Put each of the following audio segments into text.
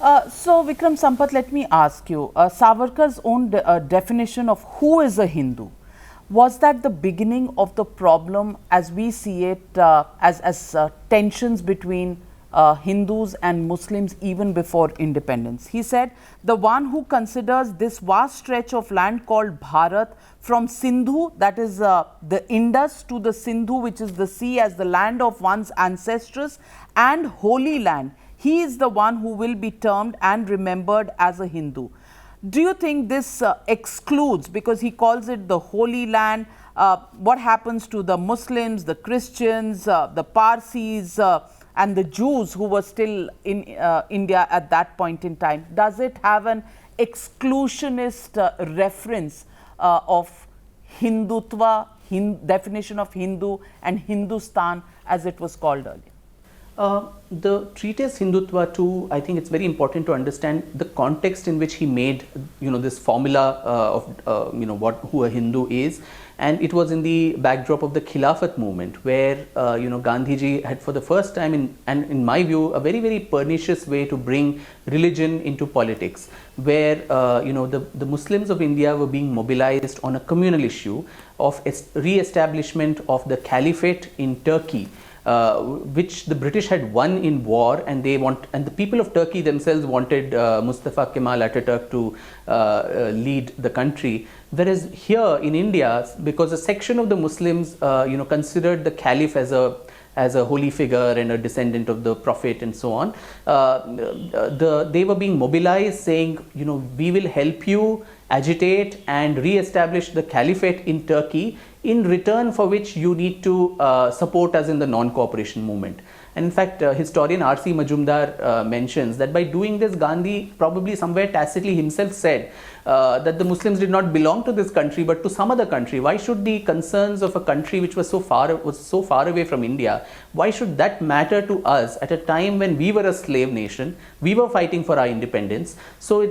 So, Vikram Sampath, let me ask you, Savarkar's own definition of who is a Hindu, was that the beginning of the problem as we see it, as tensions between Hindus and Muslims even before independence? He said, the one who considers this vast stretch of land called Bharat from Sindhu, that is the Indus, to the Sindhu, which is the sea, as the land of one's ancestors and holy land, he is the one who will be termed and remembered as a Hindu. Do you think this excludes, because he calls it the Holy Land, what happens to the Muslims, the Christians, the Parsis, and the Jews who were still in India at that point in time? Does it have an exclusionist reference of Hindutva, definition of Hindu, and Hindustan as it was called earlier? The treatise Hindutva too, I think it's very important to understand the context in which he made, this formula of, who a Hindu is. And it was in the backdrop of the Khilafat movement where, Gandhiji had for the first time, in my view, a very, very pernicious way to bring religion into politics, where, the Muslims of India were being mobilized on a communal issue of re-establishment of the caliphate in Turkey. Which the British had won in war, and the people of Turkey themselves wanted Mustafa Kemal Ataturk to lead the country. Whereas here in India, because a section of the Muslims, considered the caliph as a holy figure and a descendant of the prophet and so on, they were being mobilized, saying, we will help you agitate and re-establish the caliphate in Turkey, in return for which you need to support us in the non-cooperation movement. And in fact, historian R.C. Majumdar mentions that by doing this, Gandhi probably somewhere tacitly himself said that the Muslims did not belong to this country but to some other country. Why should the concerns of a country which was so far away from India, why should that matter to us at a time when we were a slave nation, we were fighting for our independence? So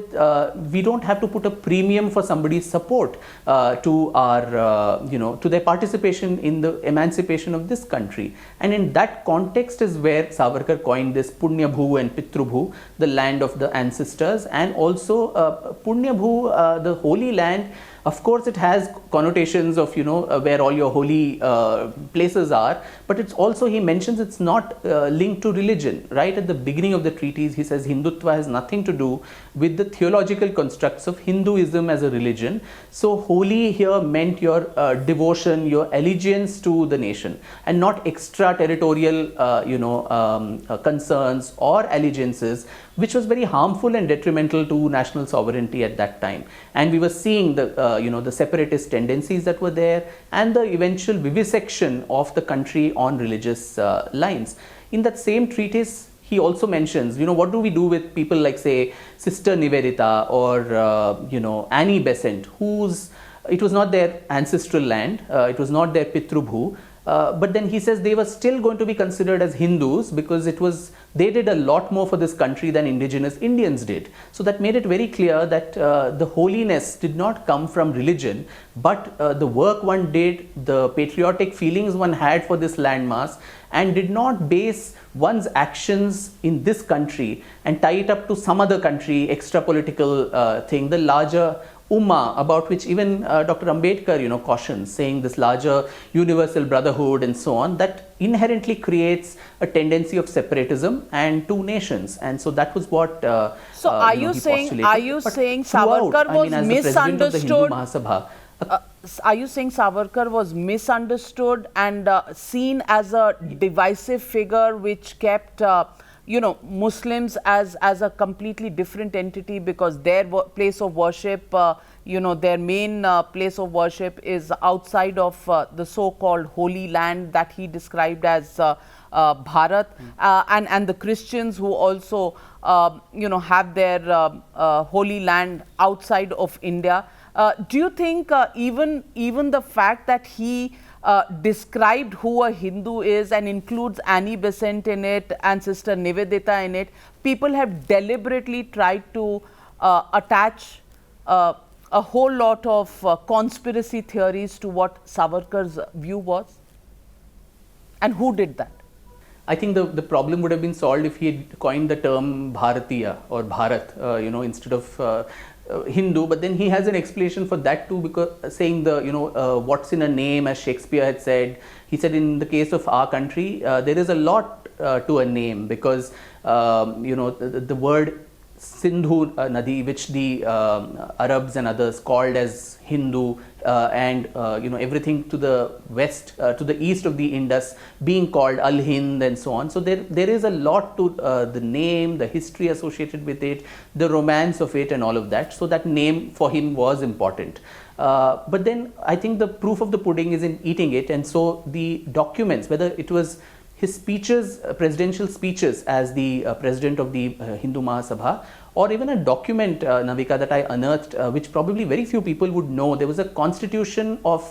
we don't have to put a premium for somebody's support to our, to their participation in the emancipation of this country. And in that context is where Savarkar coined this Punya Bhu and Pitru Bhu, the land of the ancestors, and also Punya Bhu, the holy land. Of course, it has connotations of, where all your holy places are, but it's also, he mentions it's not linked to religion. Right at the beginning of the treatise, he says Hindutva has nothing to do with the theological constructs of Hinduism as a religion. So holy here meant your devotion, your allegiance to the nation, and not extraterritorial, concerns or allegiances, which was very harmful and detrimental to national sovereignty at that time. And we were seeing the separatist tendencies that were there, and the eventual vivisection of the country on religious lines. In that same treatise, he also mentions, what do we do with people like, say, Sister Nivedita or, Annie Besant, it was not their ancestral land, it was not their Pitru Bhu, but then he says they were still going to be considered as Hindus because they did a lot more for this country than indigenous Indians did. So that made it very clear that the holiness did not come from religion, but the work one did, the patriotic feelings one had for this landmass, and did not base one's actions in this country and tie it up to some other country, extra political thing, the larger Ummah, about which even Dr. Ambedkar, cautions, saying this larger universal brotherhood and so on, that inherently creates a tendency of separatism and two nations. And so that was what so are you saying Savarkar was misunderstood? Are you saying Savarkar was misunderstood and seen as a divisive figure which kept Muslims as a completely different entity, because their place of worship, their main place of worship is outside of the so-called holy land that he described as Bharat, and the Christians who also, have their holy land outside of India. Do you think even the fact that he described who a Hindu is and includes Annie Besant in it and Sister Nivedita in it, people have deliberately tried to attach a whole lot of conspiracy theories to what Savarkar's view was? And who did that? I think the problem would have been solved if he had coined the term Bharatiya or Bharat, instead of Hindu. But then he has an explanation for that too, because saying what's in a name, as Shakespeare had said. He said in the case of our country, there is a lot to a name, because the word Sindhu Nadi, which the Arabs and others called as Hindu, and everything to the west, to the east of the Indus being called Al Hind and so on. So there is a lot to the name, the history associated with it, the romance of it and all of that. So that name for him was important. But then I think the proof of the pudding is in eating it. And so the documents, whether it was his speeches, presidential speeches as the president of the Hindu Mahasabha, or even a document, Navika, that I unearthed, which probably very few people would know. There was a constitution of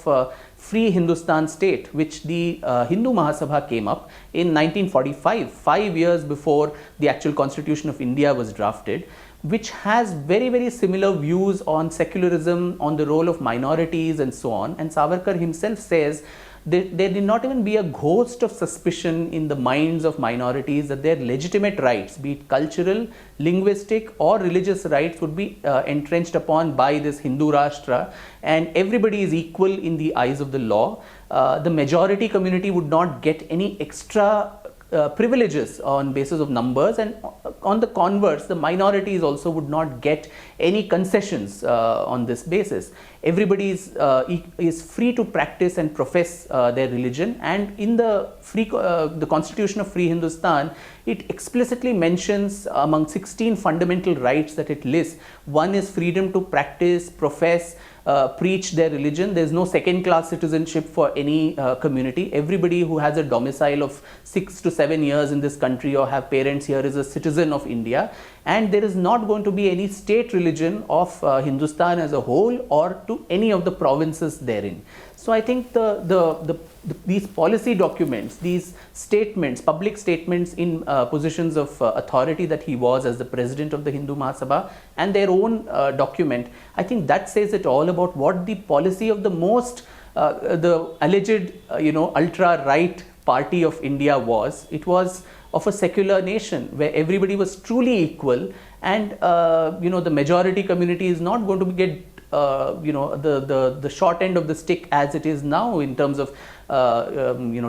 Free Hindustan State, which the Hindu Mahasabha came up in 1945, 5 years before the actual constitution of India was drafted, which has very, very similar views on secularism, on the role of minorities and so on. And Savarkar himself says there did not even be a ghost of suspicion in the minds of minorities that their legitimate rights, be it cultural, linguistic or religious rights, would be entrenched upon by this Hindu Rashtra, and everybody is equal in the eyes of the law. The majority community would not get any extra privileges on basis of numbers, and on the converse, the minorities also would not get any concessions on this basis. Everybody is free to practice and profess their religion, and in the Constitution of Free Hindustan, it explicitly mentions among 16 fundamental rights that it lists, one is freedom to practice, profess, preach their religion. There is no second class citizenship for any community. Everybody who has a domicile of 6 to 7 years in this country or have parents here is a citizen of India, and there is not going to be any state religion of Hindustan as a whole or to any of the provinces therein. So I think these policy documents, these statements, public statements in positions of authority that he was as the president of the Hindu Mahasabha, and their own document, I think that says it all about what the policy of the the alleged ultra right party of India was. It was of a secular nation where everybody was truly equal, and the majority community is not going to get the short end of the stick as it is now in terms of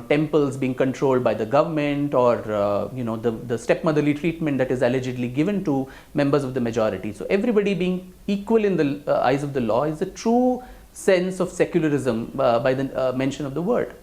temples being controlled by the government, or the stepmotherly treatment that is allegedly given to members of the majority. So everybody being equal in the eyes of the law is the true sense of secularism by the mention of the word.